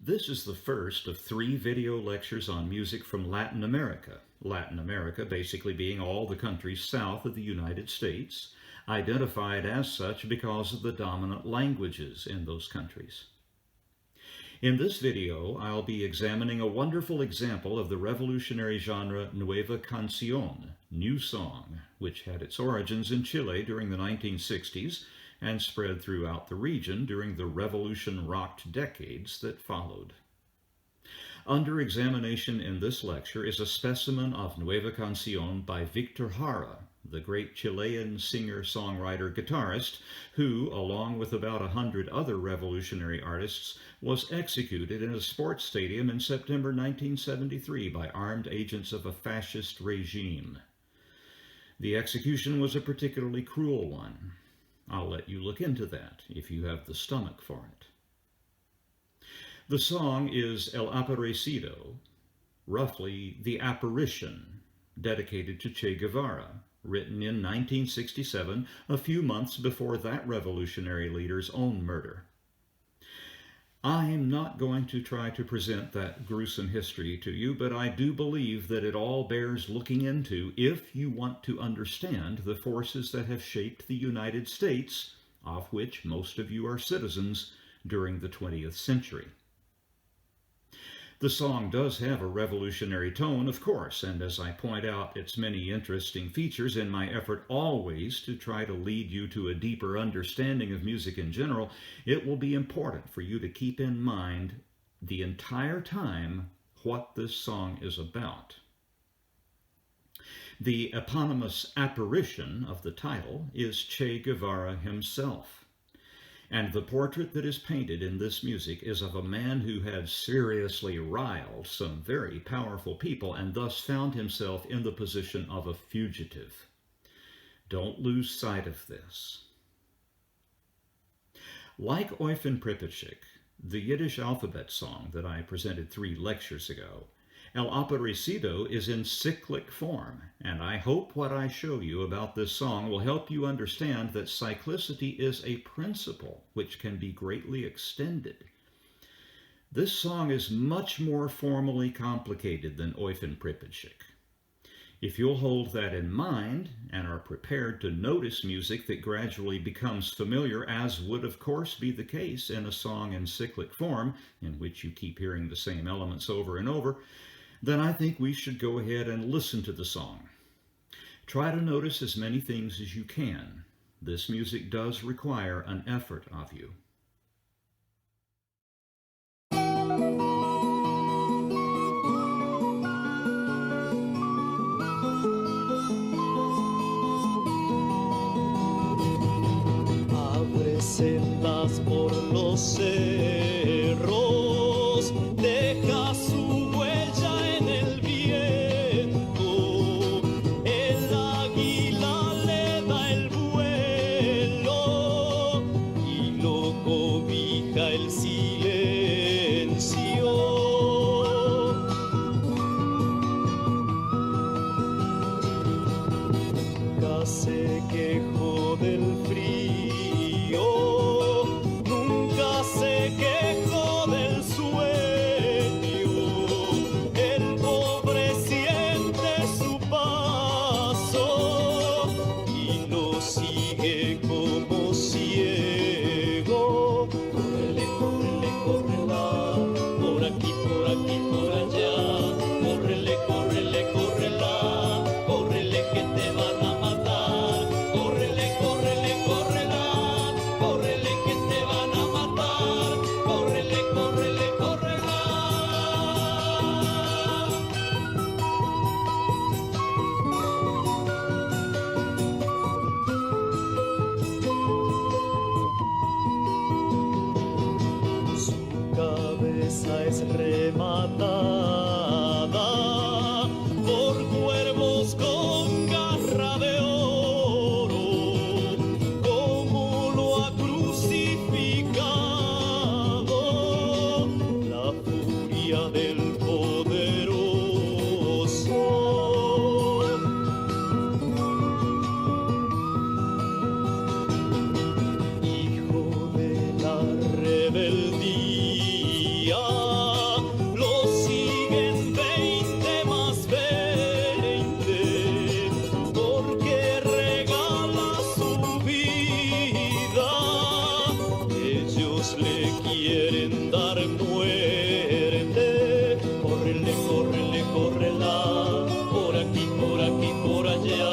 This is the first of 3 video lectures on music from Latin America. Latin America basically being all the countries south of the United States, identified as such because of the dominant languages in those countries. In this video, I'll be examining a wonderful example of the revolutionary genre Nueva Canción, New Song, which had its origins in Chile during the 1960s and spread throughout the region during the revolution-rocked decades that followed. Under examination in this lecture is a specimen of Nueva Canción by Victor Jara, the great Chilean singer, songwriter, guitarist, who, along with about 100 other revolutionary artists, was executed in a sports stadium in September 1973 by armed agents of a fascist regime. The execution was a particularly cruel one. I'll let you look into that if you have the stomach for it. The song is El Aparecido, roughly The Apparition, dedicated to Che Guevara, written in 1967, a few months before that revolutionary leader's own murder. I'm not going to try to present that gruesome history to you, but I do believe that it all bears looking into if you want to understand the forces that have shaped the United States, of which most of you are citizens, during the 20th century. The song does have a revolutionary tone, of course, and as I point out its many interesting features in my effort always to try to lead you to a deeper understanding of music in general, it will be important for you to keep in mind the entire time what this song is about. The eponymous apparition of the title is Che Guevara himself. And the portrait that is painted in this music is of a man who had seriously riled some very powerful people and thus found himself in the position of a fugitive. Don't lose sight of this. Like Oifen Pripitschik, the Yiddish alphabet song that I presented 3 lectures ago, El Aparecido is in cyclic form, and I hope what I show you about this song will help you understand that cyclicity is a principle which can be greatly extended. This song is much more formally complicated than Oifen Pripitschik. If you'll hold that in mind and are prepared to notice music that gradually becomes familiar, as would of course be the case in a song in cyclic form, in which you keep hearing the same elements over and over, then I think we should go ahead and listen to the song. Try to notice as many things as you can. This music does require an effort of you. Abre sendas por los cerros, deja su huella en el viento, el águila le da el vuelo y lo cobija el silencio. Nunca se quejó del frío, nunca se quejó del sueño. El pobre siente su paso y lo sigue como ciego. Córrele, córrele, córrela, por aquí, por aquí, por allá. Córrele, córrele, córrela, córrele que te van a matar. Córrele, córrele, córrela, córrele que te van a matar. Córrele, córrele, córrela. Su cabeza es rematada por cuervos con garra de oro, como lo ha crucificado la furia del poderoso. Hijo de la rebeldía, quieren dar muerte. Córrele, córrele, córrela, por aquí, por allá.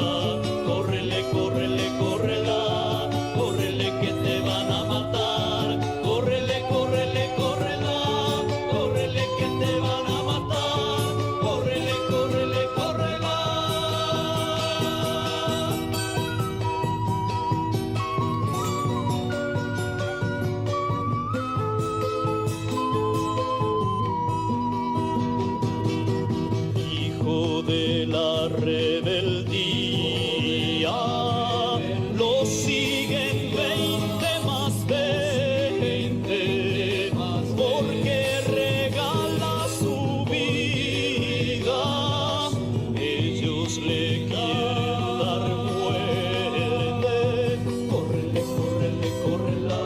Córrele, córrele, córrela, córrele que te van a matar. Córrele, córrele, córrela, córrele que te van a matar. Córrele, córrele, córrela. Hijo de la rebeldía, lo siguen 20 más 20, porque regala su vida. Ellos le quieren dar muerte. Córrele, córrele, córrela,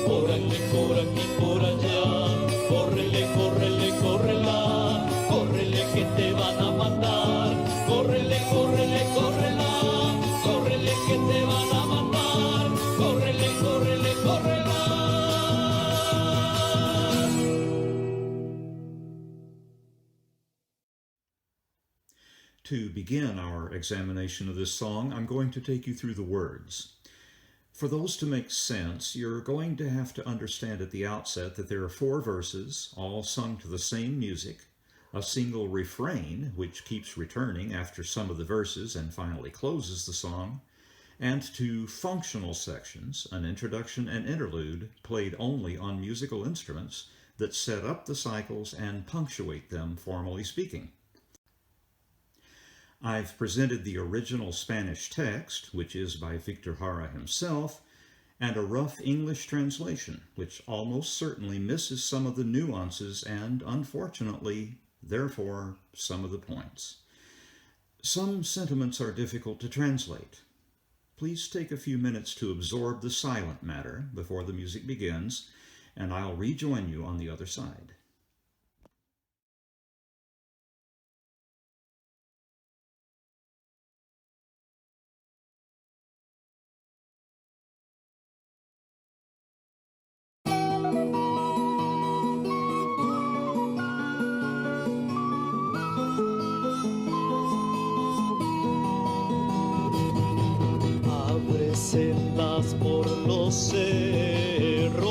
por aquí, por allá. Córrele, córrele, córrela, córrele que te van a matar. Córrele, córrele, córrela, córrele que te van a matar. Córrele, córrele, córrela. To begin our examination of this song, I'm going to take you through the words. For those to make sense, you're going to have to understand at the outset that there are 4 verses, all sung to the same music, a single refrain, which keeps returning after some of the verses and finally closes the song, and 2 functional sections, an introduction and interlude, played only on musical instruments that set up the cycles and punctuate them, formally speaking. I've presented the original Spanish text, which is by Victor Jara himself, and a rough English translation, which almost certainly misses some of the nuances and, unfortunately, therefore, some of the points. Some sentiments are difficult to translate. Please take a few minutes to absorb the silent matter before the music begins, and I'll rejoin you on the other side. Abre sendas por los cerros,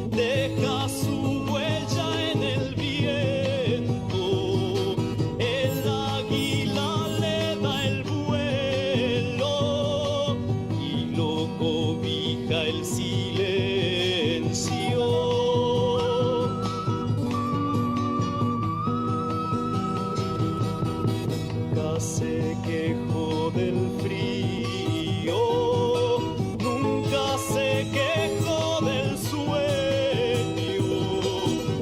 deja su huella en el viento. El águila le da el vuelo y lo cobija el silencio. Nunca se quejó del frío, nunca se quejó del sueño.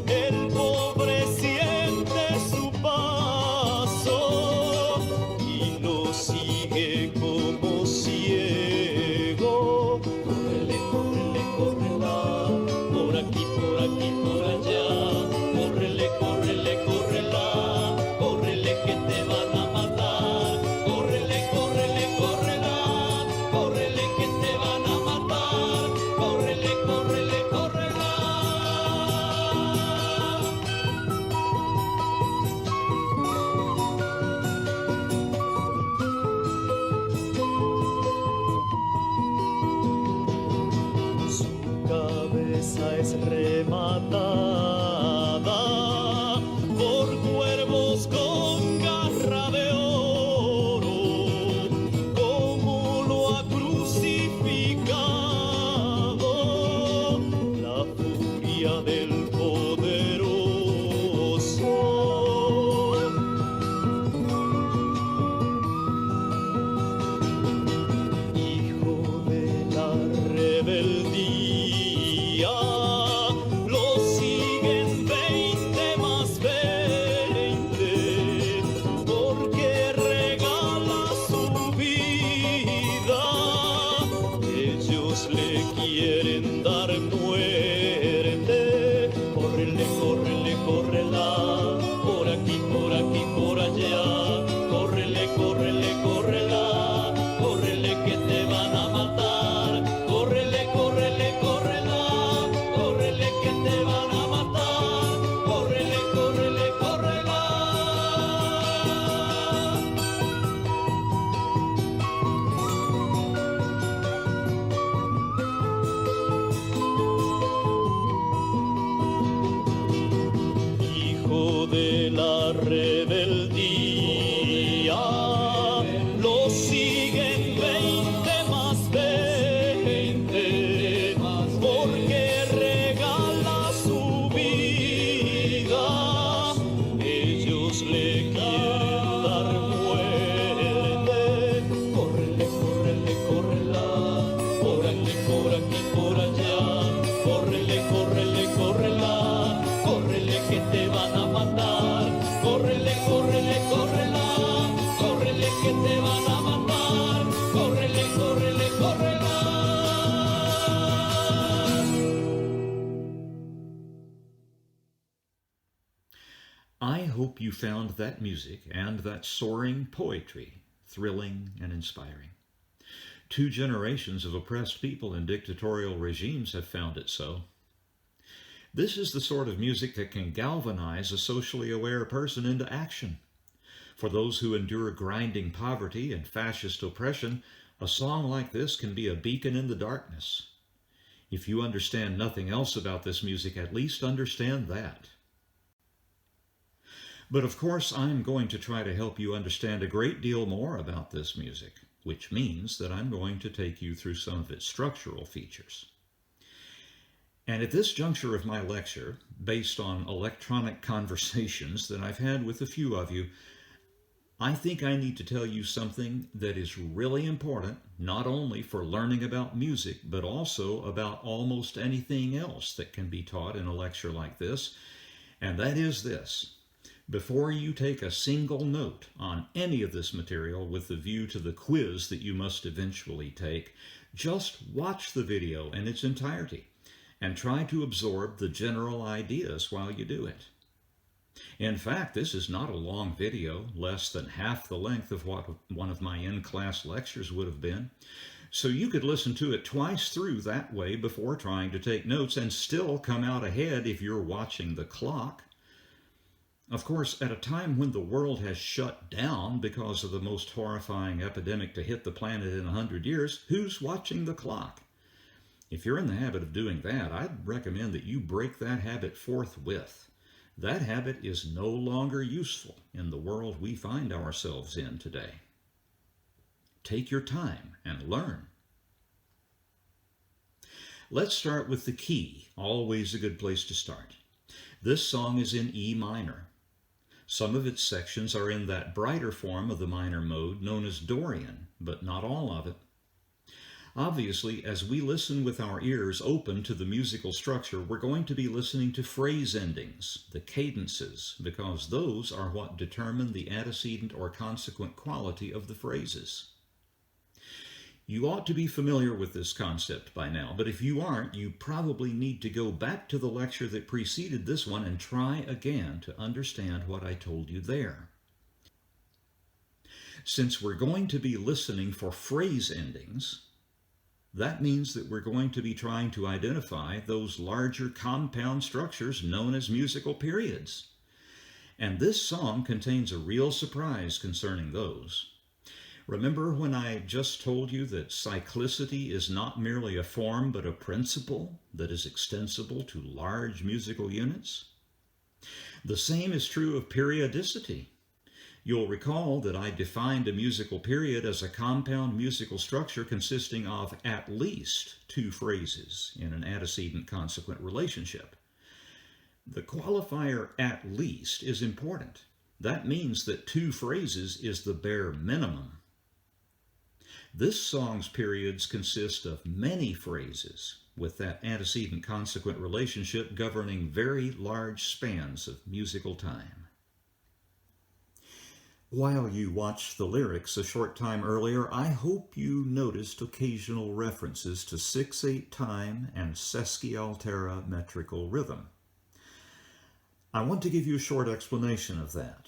El pobre siente su paso y lo sigue como ciego. Córrele, córrele, córrela, por aquí, por allá. Córrele, córrele, córrela, córrele que te van a matar. Córrele, córrele, córrela, córrele que te van a matar. Córrele, córrele, córrela. Su cabeza es rematada por cuervos con garra de oro, como lo ha crucificado la furia del poderoso. Hijo de la rebeldía, lo siguen 20 más 20, porque regala su vida. Ellos le quieren dar muerte. de la rebeldía. Lo siguen 20 más 20, porque regala su vida. Ellos le quieren dar muerte. Córrele, córrele, córrela, por aquí, por aquí, por allá. Córrele, córrele, córrela, córrele que te van a matar. Córrele, córrele, córrela, córrele que te van a matar. Córrele, córrele, córrela. I hope you found that music and that soaring poetry thrilling and inspiring. 2 generations of oppressed people in dictatorial regimes have found it so. This is the sort of music that can galvanize a socially aware person into action. For those who endure grinding poverty and fascist oppression, a song like this can be a beacon in the darkness. If you understand nothing else about this music, at least understand that. But of course, I'm going to try to help you understand a great deal more about this music, which means that I'm going to take you through some of its structural features. And at this juncture of my lecture, based on electronic conversations that I've had with a few of you, I think I need to tell you something that is really important, not only for learning about music, but also about almost anything else that can be taught in a lecture like this, and that is this. Before you take a single note on any of this material with the view to the quiz that you must eventually take, just watch the video in its entirety and try to absorb the general ideas while you do it. In fact, this is not a long video, less than half the length of what one of my in-class lectures would have been. So you could listen to it twice through that way before trying to take notes and still come out ahead if you're watching the clock. Of course, at a time when the world has shut down because of the most horrifying epidemic to hit the planet in 100 years, who's watching the clock? If you're in the habit of doing that, I'd recommend that you break that habit forthwith. That habit is no longer useful in the world we find ourselves in today. Take your time and learn. Let's start with the key, always a good place to start. This song is in E minor. Some of its sections are in that brighter form of the minor mode known as Dorian, but not all of it. Obviously, as we listen with our ears open to the musical structure, we're going to be listening to phrase endings, the cadences, because those are what determine the antecedent or consequent quality of the phrases. You ought to be familiar with this concept by now, but if you aren't, you probably need to go back to the lecture that preceded this one and try again to understand what I told you there. Since we're going to be listening for phrase endings, that means that we're going to be trying to identify those larger compound structures known as musical periods. And this song contains a real surprise concerning those. Remember when I just told you that cyclicity is not merely a form but a principle that is extensible to large musical units? The same is true of periodicity. You'll recall that I defined a musical period as a compound musical structure consisting of at least 2 phrases in an antecedent-consequent relationship. The qualifier "at least" is important. That means that 2 phrases is the bare minimum. This song's periods consist of many phrases, with that antecedent-consequent relationship governing very large spans of musical time. While you watched the lyrics a short time earlier, I hope you noticed occasional references to 6/8 time and sesquialtera metrical rhythm. I want to give you a short explanation of that.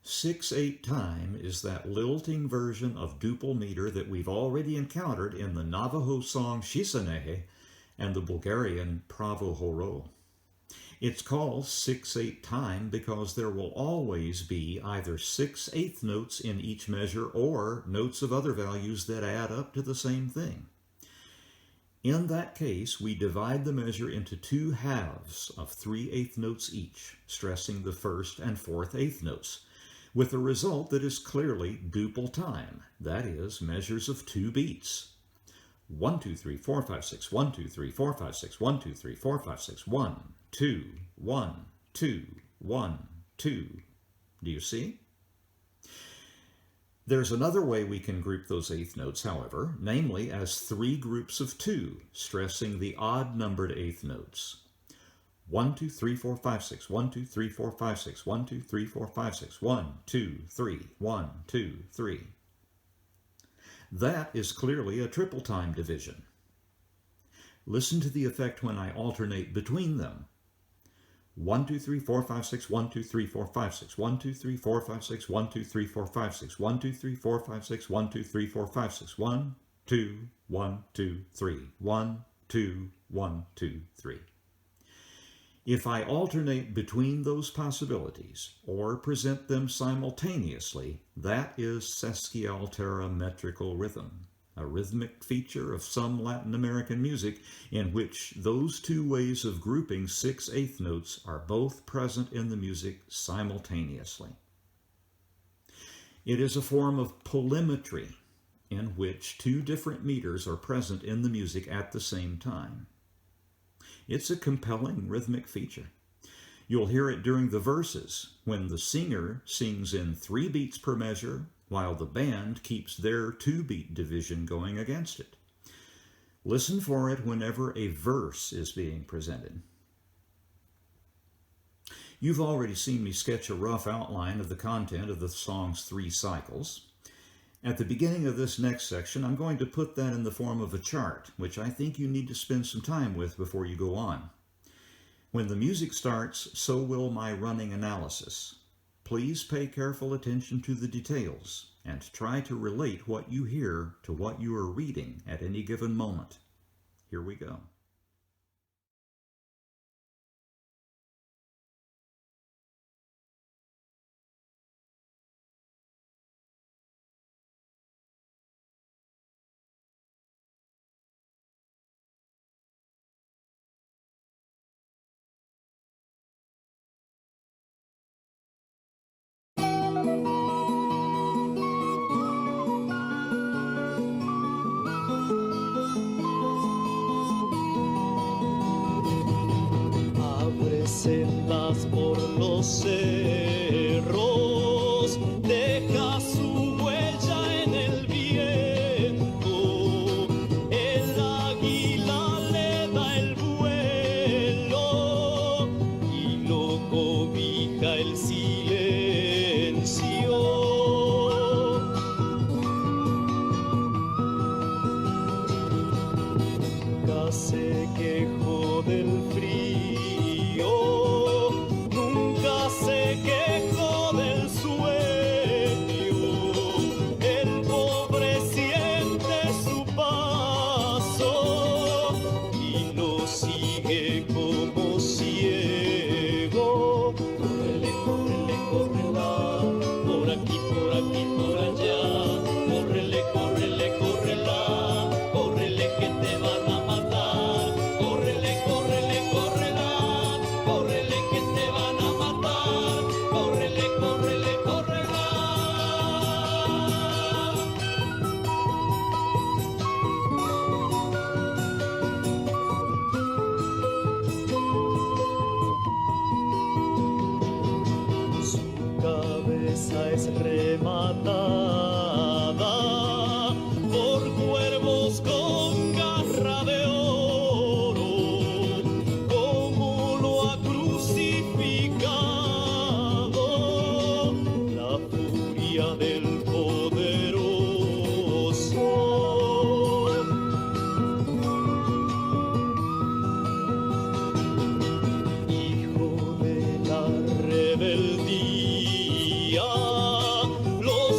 6/8 time is that lilting version of duple meter that we've already encountered in the Navajo song Shisanehe and the Bulgarian Pravo Horo. It's called 6/8 time because there will always be either 6/8 notes in each measure or notes of other values that add up to the same thing. In that case, we divide the measure into two halves of 3/8 notes each, stressing the first and fourth eighth notes, with a result that is clearly duple time, that is, measures of 2 beats. 1, 2, 3, 4, 5, 6, 1, 2, 3, 4, 5, 6, 1, 2, 3, 4, 5, 6, 1, 2, 1, 2, 1, 2. Do you see? There's another way we can group those eighth notes, however, namely as 3 groups of 2, stressing the odd-numbered eighth notes. 1, 2, 3, 4, 5, 6, 1, 2, 3, 4, 5, 6, 1, 2, 3, 4, 5, 6, 1, 2, 3, 1, 2, 3. That is clearly a triple time division. Listen to the effect when I alternate between them. 1, 2, 3, 4, 5, 6, 1, 2, 3, 4, 5, 6, 1, 2, 3, 4, 5, 6, 1, 2, 3, 4, 5, 6, 1, 2, 3, 4, 5, 6, 1, 2, 3, 4, 5, 6, 1, 2, 1, 2, 3, 1, 2, 1, 2, 3. If I alternate between those possibilities or present them simultaneously, that is sesquialtera metrical rhythm, a rhythmic feature of some Latin American music in which those two ways of grouping 6/8 notes are both present in the music simultaneously. It is a form of polymetry in which 2 different meters are present in the music at the same time. It's a compelling rhythmic feature. You'll hear it during the verses when the singer sings in 3 beats per measure while the band keeps their 2-beat division going against it. Listen for it whenever a verse is being presented. You've already seen me sketch a rough outline of the content of the song's 3 cycles. At the beginning of this next section, I'm going to put that in the form of a chart, which I think you need to spend some time with before you go on. When the music starts, so will my running analysis. Please pay careful attention to the details and try to relate what you hear to what you are reading at any given moment. Here we go. Sendas por los cerros, deja su huella en el viento. El águila le da el vuelo y lo cobija el silencio. Nunca se quejó del frío. Se quejó del sueño, el pobre siente su paso y lo sigue como ciego. Córrele, córrele, córrela, por aquí, por aquí, por allá. Córrele, córrele, córrela, córrele que te van a matar. Córrele, córrele, córrela, córrele que te van a matar. Córrele, córrele, córrela. Su cabeza es rematada por cuervos con garra de oro, como lo ha crucificado la furia del poderoso. Hijo de la rebeldía, los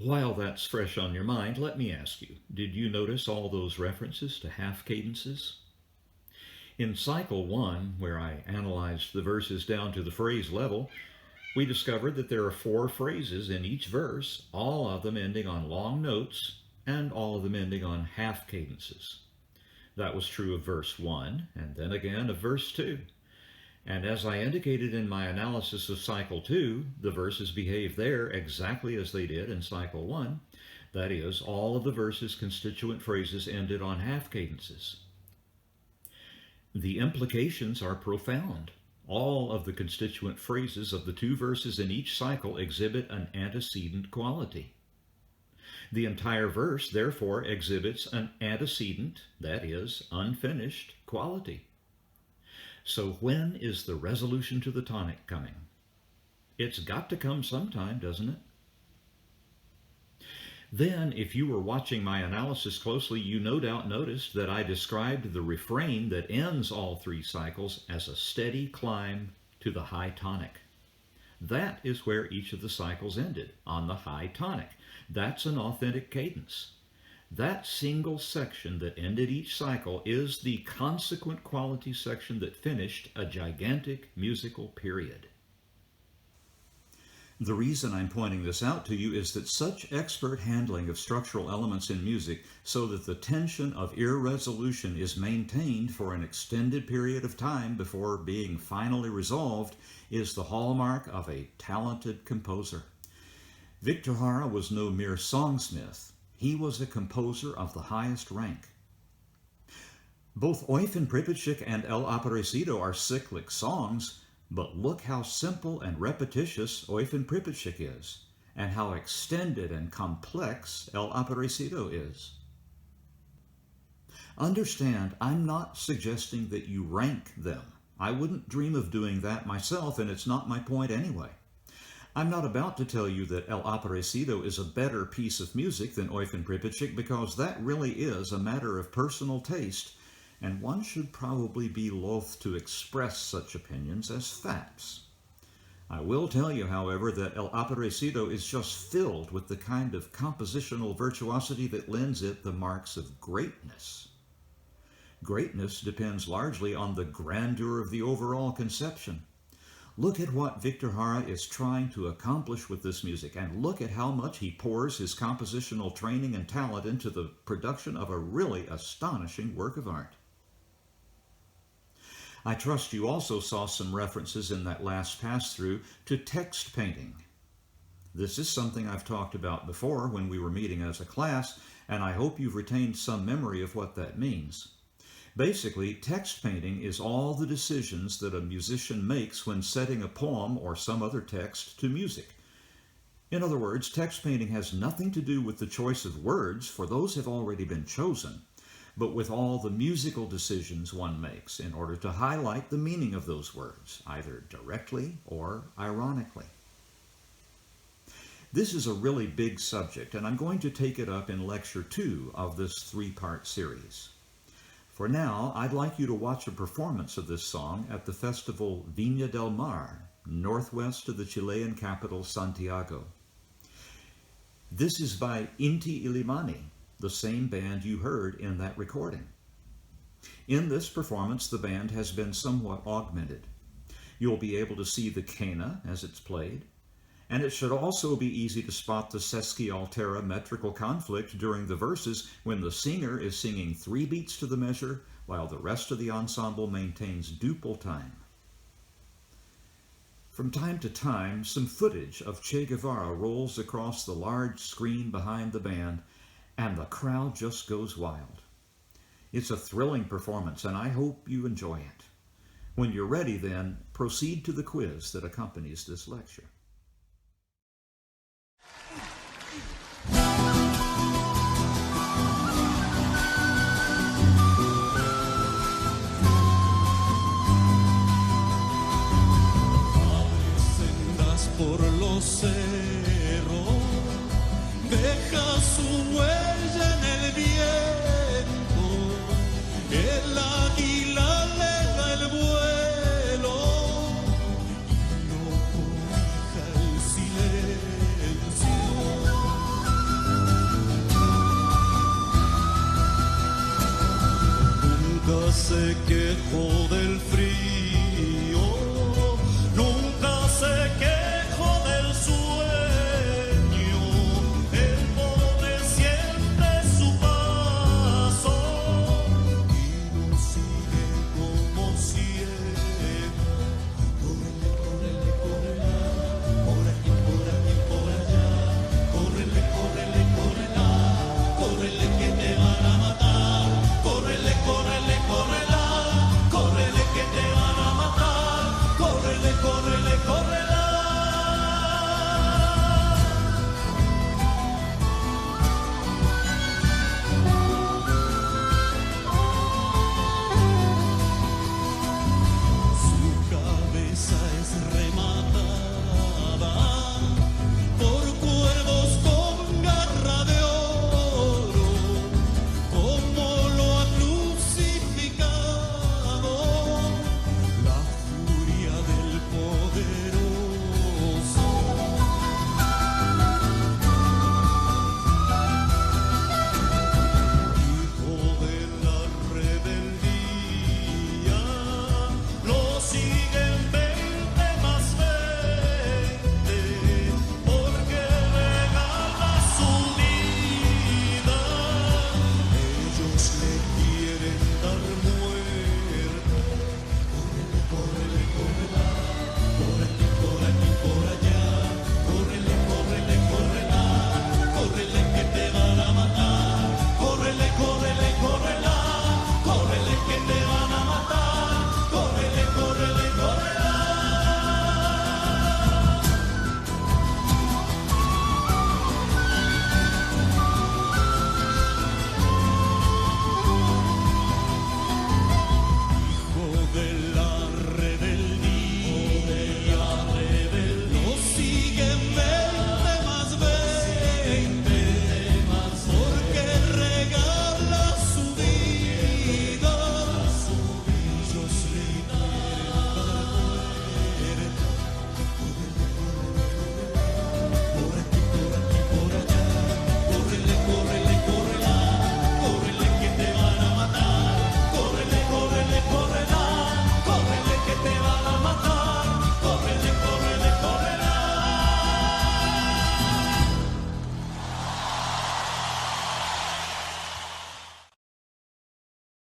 While that's fresh on your mind, let me ask you, did you notice all those references to half cadences? In cycle 1, where I analyzed the verses down to the phrase level, we discovered that there are 4 phrases in each verse, all of them ending on long notes, and all of them ending on half cadences. That was true of verse 1, and then again of verse 2. And as I indicated in my analysis of cycle 2, the verses behave there exactly as they did in cycle 1. That is, all of the verses' constituent phrases ended on half cadences. The implications are profound. All of the constituent phrases of the 2 verses in each cycle exhibit an antecedent quality. The entire verse, therefore, exhibits an antecedent, that is, unfinished, quality. So when is the resolution to the tonic coming? It's got to come sometime, doesn't it? Then, if you were watching my analysis closely, you no doubt noticed that I described the refrain that ends all 3 cycles as a steady climb to the high tonic. That is where each of the cycles ended, on the high tonic. That's an authentic cadence. That single section that ended each cycle is the consequent quality section that finished a gigantic musical period. The reason I'm pointing this out to you is that such expert handling of structural elements in music so that the tension of irresolution is maintained for an extended period of time before being finally resolved is the hallmark of a talented composer. Victor Jara was no mere songsmith. He was a composer of the highest rank. Both Eufen Pripitschik and El Aparecido are cyclic songs, but look how simple and repetitious Eufen Pripitschik is, and how extended and complex El Aparecido is. Understand, I'm not suggesting that you rank them. I wouldn't dream of doing that myself, and it's not my point anyway. I'm not about to tell you that El Aparecido is a better piece of music than Eufen Pripitschik, because that really is a matter of personal taste, and one should probably be loath to express such opinions as facts. I will tell you, however, that El Aparecido is just filled with the kind of compositional virtuosity that lends it the marks of greatness. Greatness depends largely on the grandeur of the overall conception. Look at what Victor Jara is trying to accomplish with this music, and look at how much he pours his compositional training and talent into the production of a really astonishing work of art. I trust you also saw some references in that last pass-through to text painting. This is something I've talked about before when we were meeting as a class, and I hope you've retained some memory of what that means. Basically, text painting is all the decisions that a musician makes when setting a poem or some other text to music. In other words, text painting has nothing to do with the choice of words, for those have already been chosen, but with all the musical decisions one makes in order to highlight the meaning of those words, either directly or ironically. This is a really big subject, and I'm going to take it up in Lecture 2 of this 3-part series. For now, I'd like you to watch a performance of this song at the festival Viña del Mar, northwest of the Chilean capital, Santiago. This is by Inti Illimani, the same band you heard in that recording. In this performance, the band has been somewhat augmented. You'll be able to see the quena as it's played, and it should also be easy to spot the sesquialtera metrical conflict during the verses when the singer is singing 3 beats to the measure while the rest of the ensemble maintains duple time. From time to time, some footage of Che Guevara rolls across the large screen behind the band, and the crowd just goes wild. It's a thrilling performance, and I hope you enjoy it. When you're ready, then, proceed to the quiz that accompanies this lecture. Por los cerros, deja su huella en el viento, el águila le da el vuelo, y no quejo del frío.